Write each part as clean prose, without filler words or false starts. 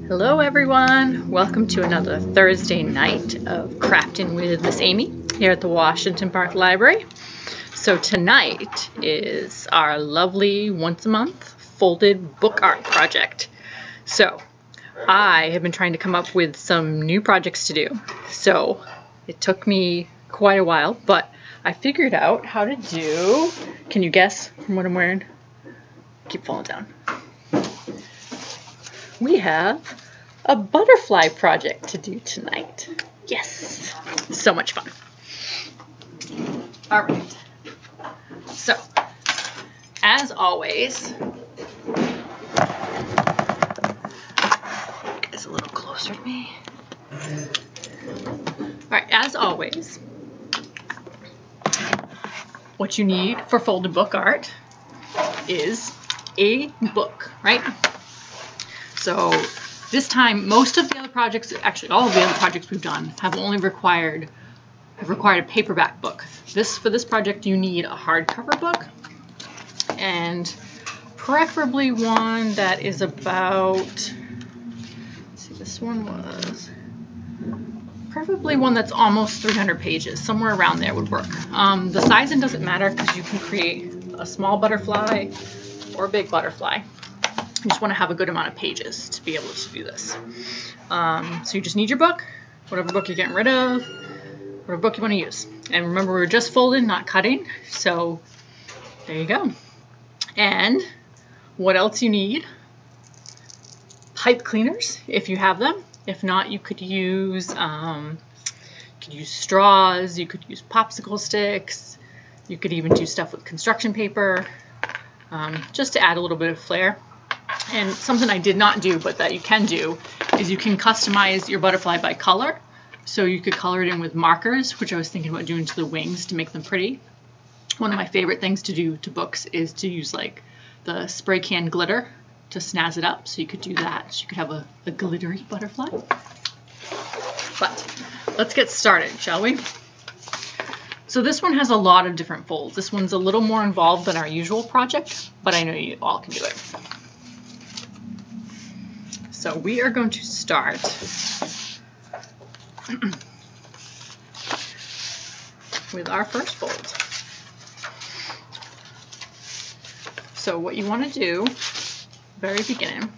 Hello everyone, welcome to another Thursday night of Crafting with Miss Amy here at the Washington Park Library. So tonight is our lovely once a month folded book art project. So I have been trying to come up with some new projects to do. So it took me quite a while, but I figured out how to do, can you guess from what I'm wearing? Keep falling down. We have a butterfly project to do tonight. Yes, so much fun. All right, so as always, guys a little closer to me. All right, as always, what you need for folded book art is a book, right? So this time, most of the other projects, actually all of the other projects we've done, have only required a paperback book. For this project, you need a hardcover book, and preferably one that is about, let's see, this one was, preferably one that's almost 300 pages, somewhere around there would work. The sizing doesn't matter because you can create a small butterfly or a big butterfly. You just want to have a good amount of pages to be able to do this. So you just need your book, whatever book you're getting rid of, whatever book you want to use. And remember, we're just folding, not cutting. So there you go. And what else you need? Pipe cleaners, if you have them. If not, you could use straws. You could use popsicle sticks. You could even do stuff with construction paper, just to add a little bit of flair. And something I did not do, but that you can do, is you can customize your butterfly by color. So you could color it in with markers, which I was thinking about doing to the wings to make them pretty. One of my favorite things to do to books is to use like the spray can glitter to snazz it up. So you could do that. So you could have a glittery butterfly. But let's get started, shall we? So this one has a lot of different folds. This one's a little more involved than our usual project, but I know you all can do it. So we are going to start with our first fold. So what you want to do, very beginning,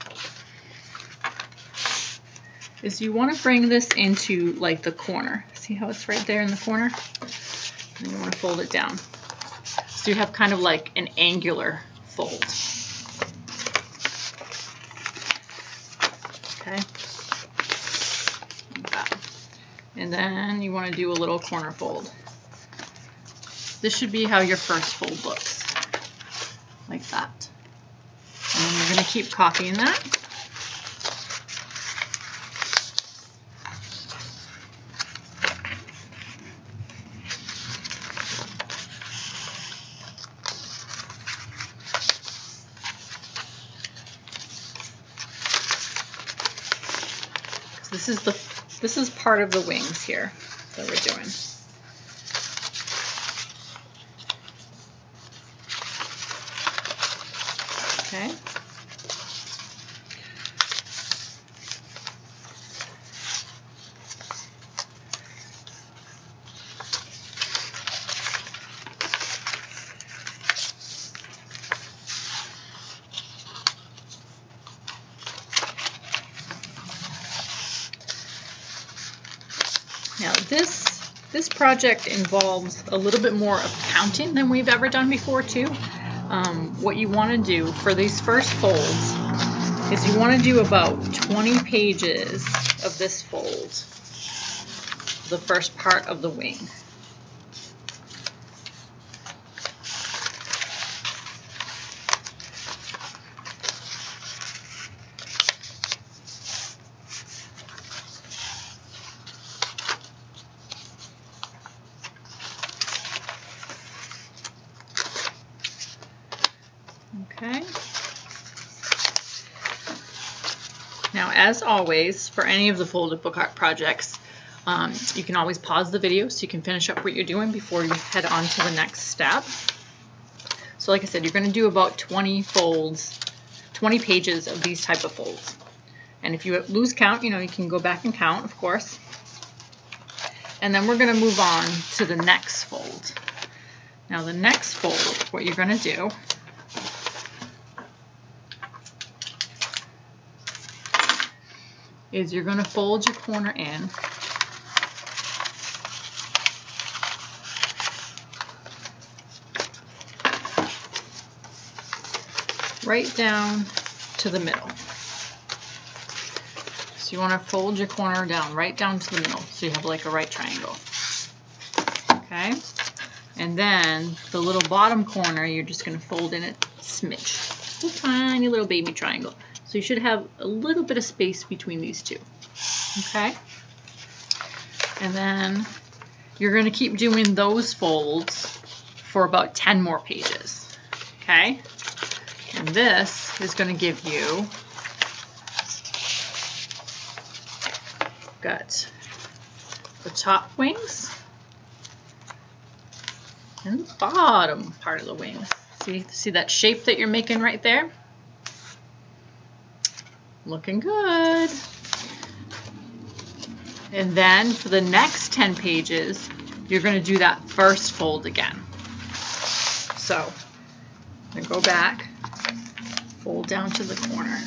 is you want to bring this into like the corner. See how it's right there in the corner? And you want to fold it down. So you have kind of like an angular fold. Okay. Like that. And then you want to do a little corner fold. This should be how your first fold looks. Like that. And then you're going to keep copying that. This is part of the wings here that we're doing. Okay. Now this project involves a little bit more of counting than we've ever done before too. What you want to do for these first folds is you want to do about 20 pages of this fold, the first part of the wing. Okay. Now, as always, for any of the folded book art projects, you can always pause the video so you can finish up what you're doing before you head on to the next step. So like I said, you're going to do about 20 folds 20 pages of these type of folds. And if you lose count, you know, you can go back and count, of course. And then we're going to move on to the next fold. Now the next fold, what you're going to do is you're going to fold your corner in right down to the middle. So you want to fold your corner down right down to the middle so you have like a right triangle. Okay? And then the little bottom corner you're just going to fold in a smidge. A tiny little baby triangle. So you should have a little bit of space between these two. Okay? And then you're going to keep doing those folds for about 10 more pages. Okay? And this is going to give you, got the top wings and the bottom part of the wings. See that shape that you're making right there? Looking good. And then for the next 10 pages, you're going to do that first fold again. So I'm going to go back, fold down to the corner,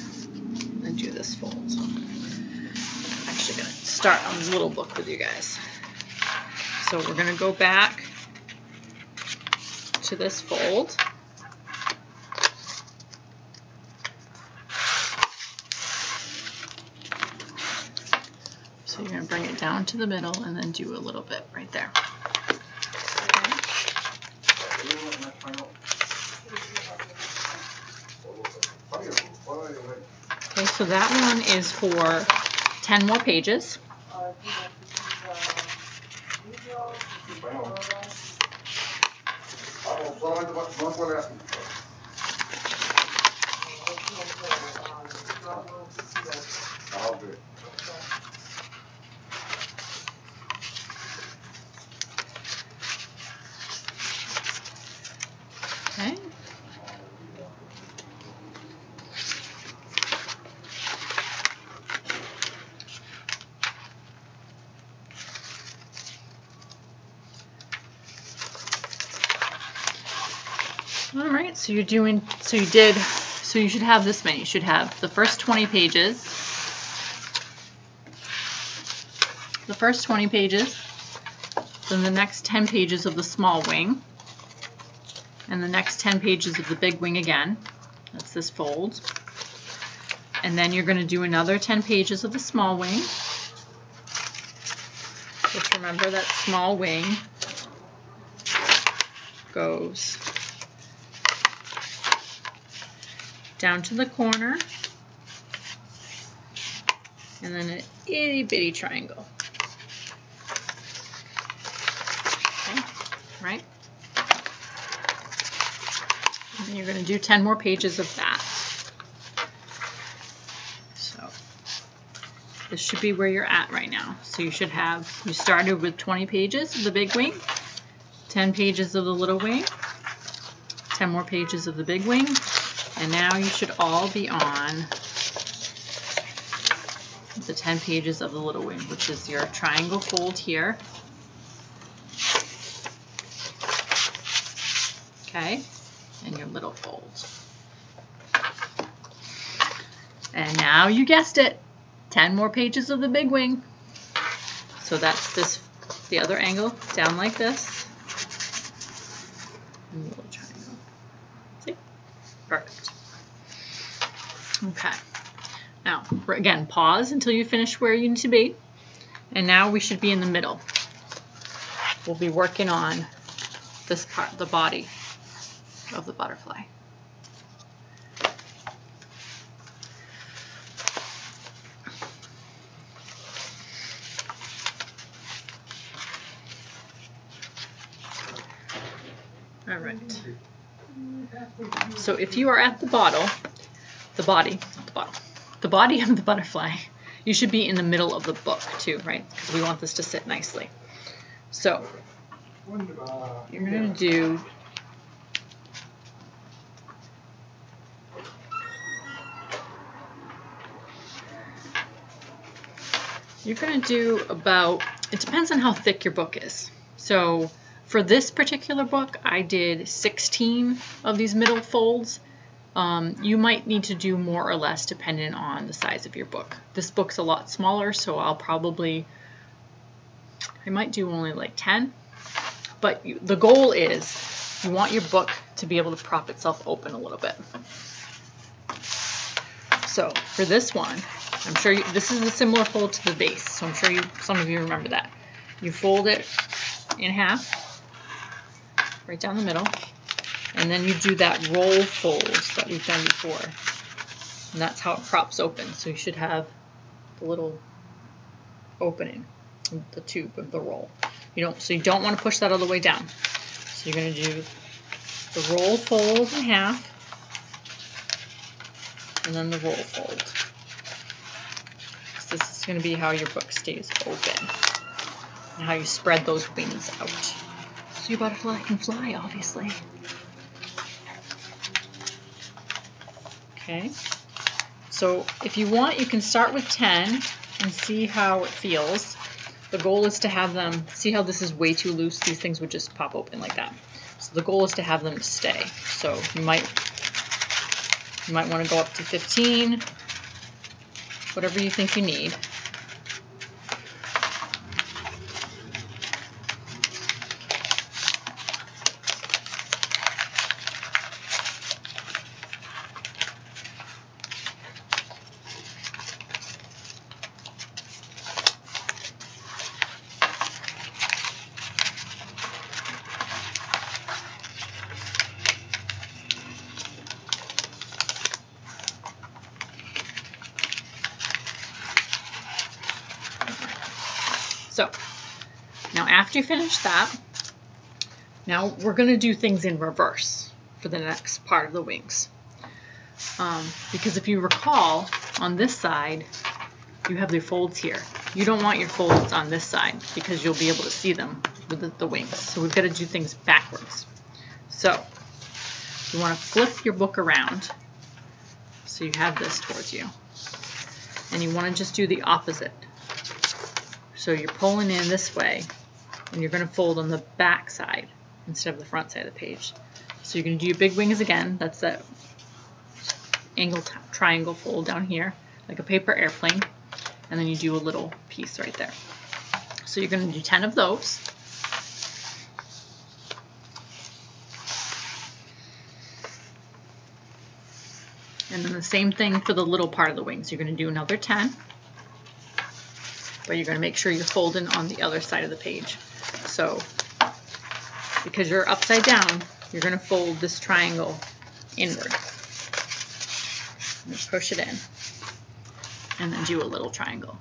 and do this fold. I'm actually going to start on this little book with you guys. So we're going to go back to this fold. So you're going to bring it down to the middle and then do a little bit right there. Okay, so that one is for 10 more pages. Okay. All right, so you should have this many. You should have the first 20 pages, then the next 10 pages of the small wing, and the next 10 pages of the big wing again. That's this fold. And then you're going to do another 10 pages of the small wing. Just remember that small wing goes down to the corner, and then an itty bitty triangle. Okay, right? And then you're going to do 10 more pages of that. So this should be where you're at right now. So you should have, you started with 20 pages of the big wing, 10 pages of the little wing, 10 more pages of the big wing, and now you should all be on the 10 pages of the little wing, which is your triangle fold here. Okay, and your little fold. And now you guessed it, 10 more pages of the big wing. So that's this, the other angle down like this. And a little triangle. See? Perfect. Okay. Now, again, pause until you finish where you need to be. And now we should be in the middle. We'll be working on this part, the body of the butterfly. All right. So if you are at the bottom, the body of the butterfly, you should be in the middle of the book too, right? Because we want this to sit nicely. So you're going to do you're going to do about, it depends on how thick your book is. So for this particular book, I did 16 of these middle folds. You might need to do more or less depending on the size of your book. This book's a lot smaller, so I might do only like 10. But the goal is you want your book to be able to prop itself open a little bit. So for this one, I'm sure this is a similar fold to the base, so I'm sure some of you remember that. You fold it in half, right down the middle, and then you do that roll fold that we've done before. And that's how it props open. So you should have the little opening, the tube of the roll. So you don't want to push that all the way down. So you're going to do the roll fold in half, and then the roll fold. So this is going to be how your book stays open, and how you spread those wings out. So your butterfly can fly, obviously. Okay. So if you want, you can start with 10 and see how it feels. The goal is to have them, see how this is way too loose, these things would just pop open like that. So the goal is to have them stay. So you might want to go up to 15, whatever you think you need. So now after you finish that, now we're going to do things in reverse for the next part of the wings. Because if you recall, on this side, you have the folds here. You don't want your folds on this side because you'll be able to see them with the wings. So we've got to do things backwards. So you want to flip your book around so you have this towards you. And you want to just do the opposite. So you're pulling in this way, and you're going to fold on the back side instead of the front side of the page. So you're going to do your big wings again. That's that angle triangle fold down here, like a paper airplane. And then you do a little piece right there. So you're going to do 10 of those. And then the same thing for the little part of the wings. You're going to do another 10. But you're going to make sure you're folding on the other side of the page. So, because you're upside down, you're going to fold this triangle inward. And push it in. And then do a little triangle.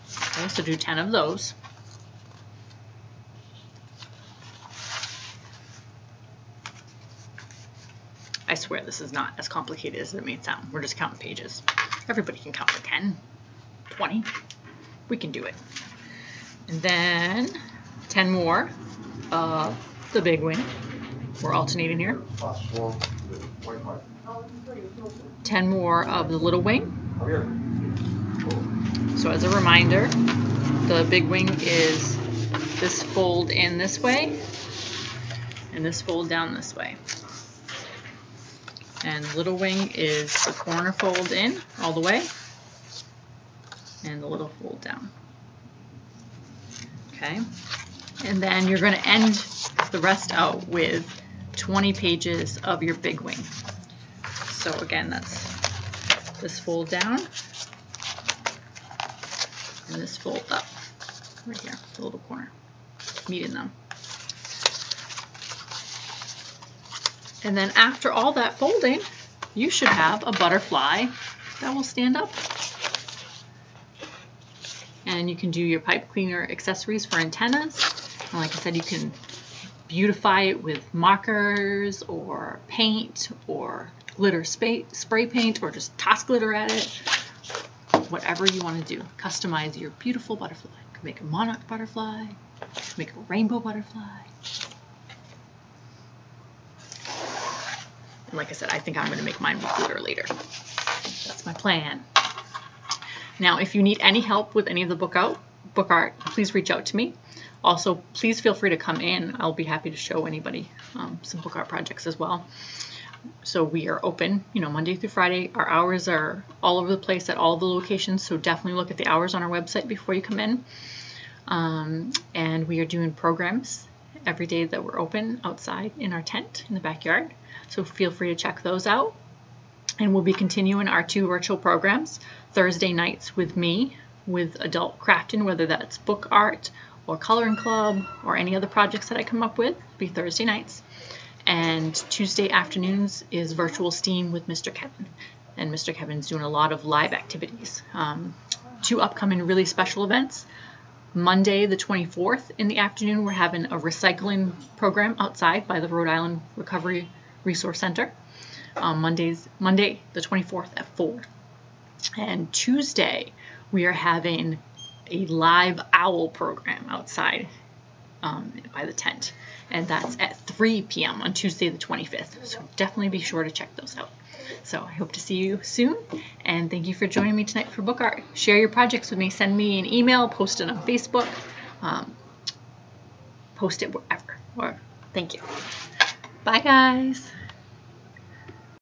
Okay, so do 10 of those. I swear this is not as complicated as it may sound. We're just counting pages. Everybody can count to 10. 20. We can do it. And then 10 more of the big wing. We're alternating here. 10 more of the little wing. So as a reminder, the big wing is this fold in this way and this fold down this way. And little wing is the corner fold in all the way and the little fold down. Okay, and then you're going to end the rest out with 20 pages of your big wing. So again, that's this fold down and this fold up right here, the little corner, meeting them. And then after all that folding, you should have a butterfly that will stand up. And you can do your pipe cleaner accessories for antennas. And like I said, you can beautify it with markers or paint or glitter spray paint or just toss glitter at it. Whatever you want to do. Customize your beautiful butterfly. You can make a monarch butterfly. You can make a rainbow butterfly. And like I said, I think I'm going to make mine with glitter later. That's my plan. Now, if you need any help with any of the book art, please reach out to me. Also, please feel free to come in. I'll be happy to show anybody some book art projects as well. So we are open, Monday through Friday. Our hours are all over the place at all the locations, so definitely look at the hours on our website before you come in. And we are doing programs every day that we're open outside in our tent in the backyard. So feel free to check those out. And we'll be continuing our 2 virtual programs, Thursday nights with me, with adult crafting, whether that's book art or coloring club or any other projects that I come up with. It'll be Thursday nights. And Tuesday afternoons is virtual STEAM with Mr. Kevin. And Mr. Kevin's doing a lot of live activities. 2 upcoming really special events. Monday the 24th in the afternoon, we're having a recycling program outside by the Rhode Island Recovery Resource Center. Monday the 24th at 4. And Tuesday, we are having a live owl program outside by the tent. And that's at 3 p.m. on Tuesday the 25th. So definitely be sure to check those out. So I hope to see you soon. And thank you for joining me tonight for book art. Share your projects with me. Send me an email. Post it on Facebook. Post it wherever. Thank you. Bye, guys.